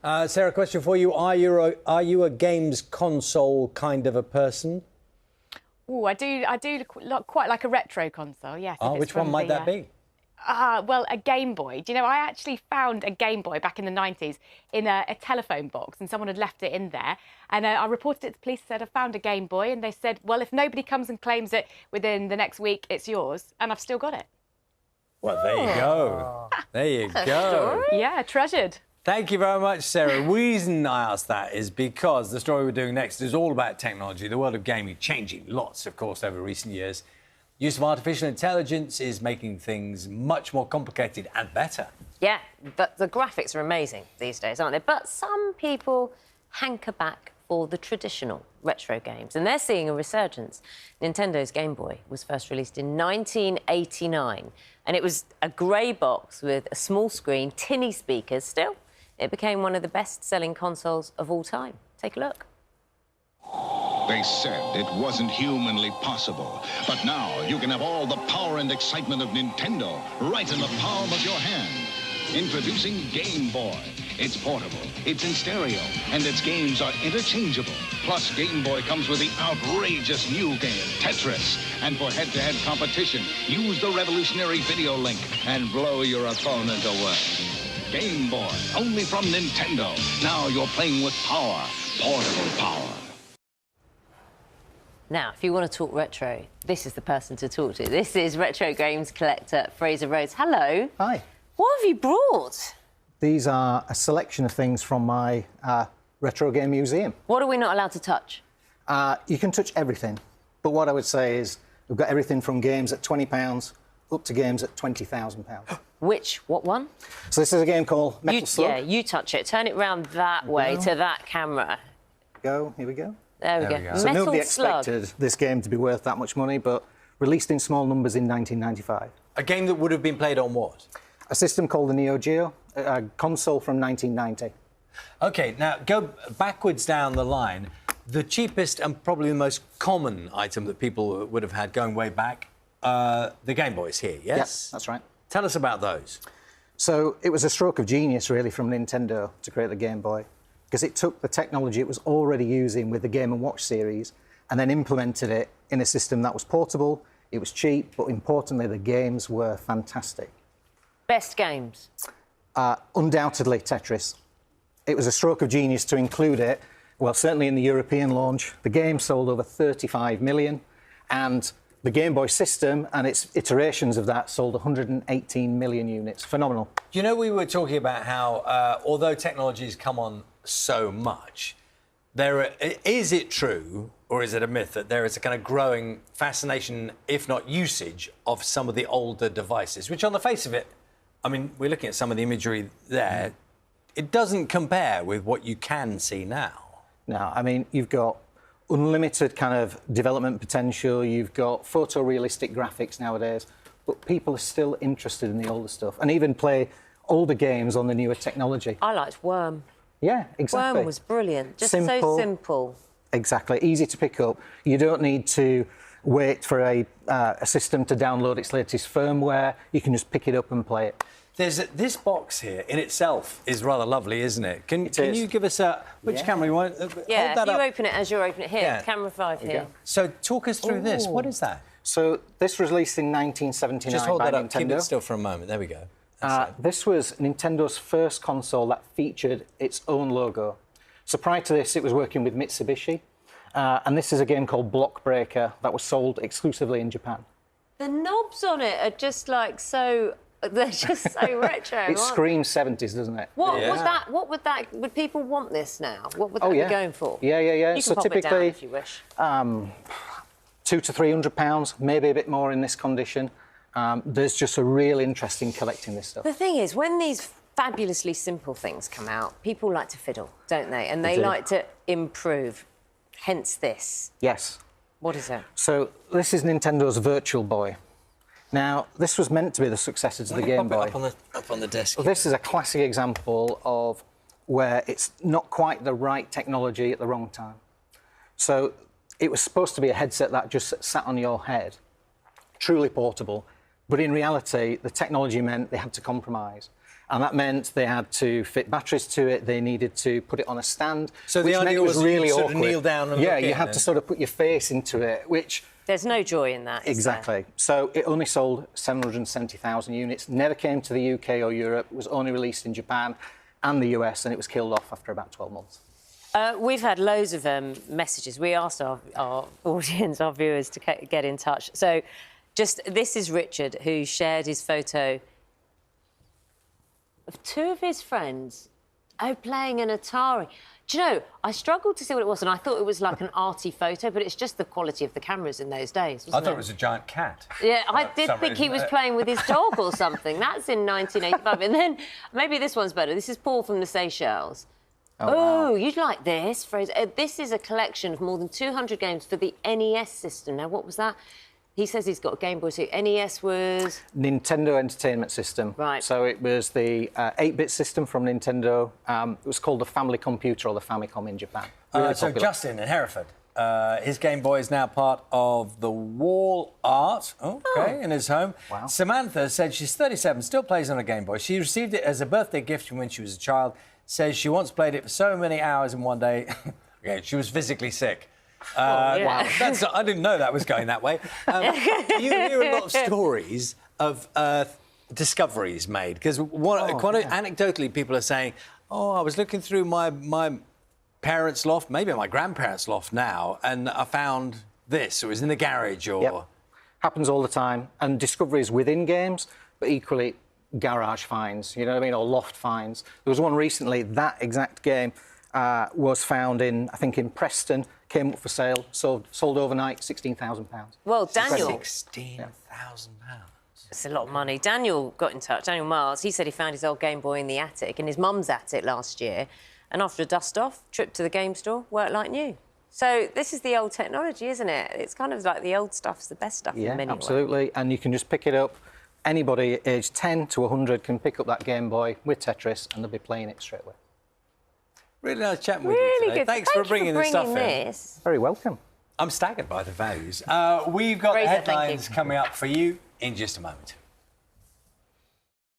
Sarah, question for you. Are you a games console kind of a person? Oh, I do quite like a retro console, yes. Oh, which one might that be? Well, a Game Boy. Do you know, I actually found a Game Boy back in the 90s in a telephone box, and someone had left it in there. And I reported it to the police, said I found a Game Boy, and they said, well, if nobody comes and claims it within the next week, it's yours. And I've still got it. Well, there you go. There you go. Yeah, treasured. Thank you very much, Sarah. The reason I asked that is because the story we're doing next is all about technology, the world of gaming changing lots, of course, over recent years. Use of artificial intelligence is making things much more complicated and better. Yeah, but the graphics are amazing these days, aren't they? But some people hanker back for the traditional retro games, and they're seeing a resurgence. Nintendo's Game Boy was first released in 1989, and it was a grey box with a small screen, tinny speakers. Still, it became one of the best-selling consoles of all time. Take a look. They said it wasn't humanly possible, but now you can have all the power and excitement of Nintendo right in the palm of your hand. Introducing Game Boy. It's portable, it's in stereo, and its games are interchangeable. Plus, Game Boy comes with the outrageous new game, Tetris. And for head-to-head competition, use the revolutionary video link and blow your opponent away. Game Boy, only from Nintendo. Now you're playing with power, portable power. Now, if you want to talk retro, this is the person to talk to. This is retro games collector Fraser Rhodes. Hello. Hi. What have you brought? These are a selection of things from my retro game museum. What are we not allowed to touch? You can touch everything, but what I would say is we've got everything from games at £20 up to games at £20,000. What one? So this is a game called Metal Slug. Yeah, you touch it. Turn it round that way to that camera. Here we go. There we go. So Metal nobody Slug. expected this game to be worth that much money, but released in small numbers in 1995. A game that would have been played on what? A system called the Neo Geo, a console from 1990. OK, now go backwards down the line. The cheapest and probably the most common item that people would have had going way back, the Game Boys here, yes? Yes, that's right. Tell us about those. So it was a stroke of genius, really, from Nintendo to create the Game Boy, because it took the technology it was already using with the Game & Watch series and then implemented it in a system that was portable, it was cheap, but importantly, the games were fantastic. Best games? Undoubtedly Tetris. It was a stroke of genius to include it. Well, certainly in the European launch, the game sold over 35 million, and the Game Boy system and its iterations of that sold 118 million units. Phenomenal. You know, we were talking about how, although technology has come on so much, is it true, or is it a myth, that there is a kind of growing fascination, if not usage, of some of the older devices, which on the face of it, I mean, we're looking at some of the imagery there, it doesn't compare with what you can see now. No, I mean, you've got unlimited kind of development potential, you've got photorealistic graphics nowadays, but people are still interested in the older stuff and even play older games on the newer technology. I liked Worm. Yeah, exactly. Worm was brilliant, just simple, so simple. Exactly, easy to pick up. You don't need to wait for a system to download its latest firmware. You can just pick it up and play it. This box here in itself is rather lovely, isn't it? Can you give us which camera you want? Yeah, hold that you up. open it as you're opening it here. Yeah. Camera 5 here. So talk us through this. What is that? So this was released in 1979 Just hold by that up. Nintendo. Keep it still for a moment. There we go. This was Nintendo's first console that featured its own logo. So prior to this, it was working with Mitsubishi, and this is a game called Block Breaker that was sold exclusively in Japan. The knobs on it are just like so. They're just so retro. It screams 70s, doesn't it? What would people want this now? What would that be going for? Yeah. You can so pop typically, it down if you wish. £200 to £300, maybe a bit more in this condition. There's just a real interest in collecting this stuff. The thing is, when these fabulously simple things come out, people like to fiddle, don't they? And they like to improve. Hence this. Yes. What is it? So this is Nintendo's Virtual Boy. Now, this was meant to be the successor to the Game Boy. Up on the desk. Well, this is a classic example of where it's not quite the right technology at the wrong time. So it was supposed to be a headset that just sat on your head, truly portable, but in reality, the technology meant they had to compromise. And that meant they had to fit batteries to it. They needed to put it on a stand. So which the meant idea it was was really you sort awkward. of kneel down and yeah, look you in had to sort of put your face into it, which... There's no joy in that, is Exactly. So it only sold 770,000 units, never came to the UK or Europe, was only released in Japan and the US, and it was killed off after about 12 months. We've had loads of messages. We asked our audience, our viewers, to get in touch. So this is Richard, who shared his photo of two of his friends playing an Atari. Do you know, I struggled to see what it was, and I thought it was like an arty photo, but it's just the quality of the cameras in those days, wasn't I thought it was a giant cat. Yeah, I did think he was playing with his dog or something. That's in 1985. And then maybe this one's better. This is Paul from the Seychelles. Oh, wow. You'd like this, Fraser. This is a collection of more than 200 games for the NES system. Now, what was that? He says he's got a Game Boy, so NES was... Nintendo Entertainment System. Right. So it was the 8-bit system from Nintendo. It was called the Family Computer or the Famicom in Japan. Really so popular. Justin in Hereford, his Game Boy is now part of the wall art, in his home. Wow. Samantha said she's 37, still plays on a Game Boy. She received it as a birthday gift from when she was a child. Says she once played it for so many hours in one day. Okay, she was physically sick. Wow. I didn't know that was going that way. You hear a lot of stories of discoveries made, because anecdotally people are saying, I was looking through my parents' loft, maybe my grandparents' loft now, and I found this. It was in the garage or... Yep. Happens all the time. And discoveries within games, but equally garage finds, you know what I mean, or loft finds. There was one recently, that exact game was found in, I think, in Preston, came up for sale, sold overnight, £16,000. Well, Daniel... £16,000. It's a lot of money. Daniel got in touch, Daniel Miles. He said he found his old Game Boy in the attic, in his mum's attic last year. And after a dust-off, trip to the game store, worked like new. So this is the old technology, isn't it? It's kind of like the old stuff's the best stuff in many ways. Absolutely. And you can just pick it up. Anybody aged 10 to 100 can pick up that Game Boy with Tetris and they'll be playing it straight away. Really nice chatting with you today. Good. Thanks for bringing this stuff in. Very welcome. I'm staggered by the values. We've got Fraser, headlines coming up for you in just a moment.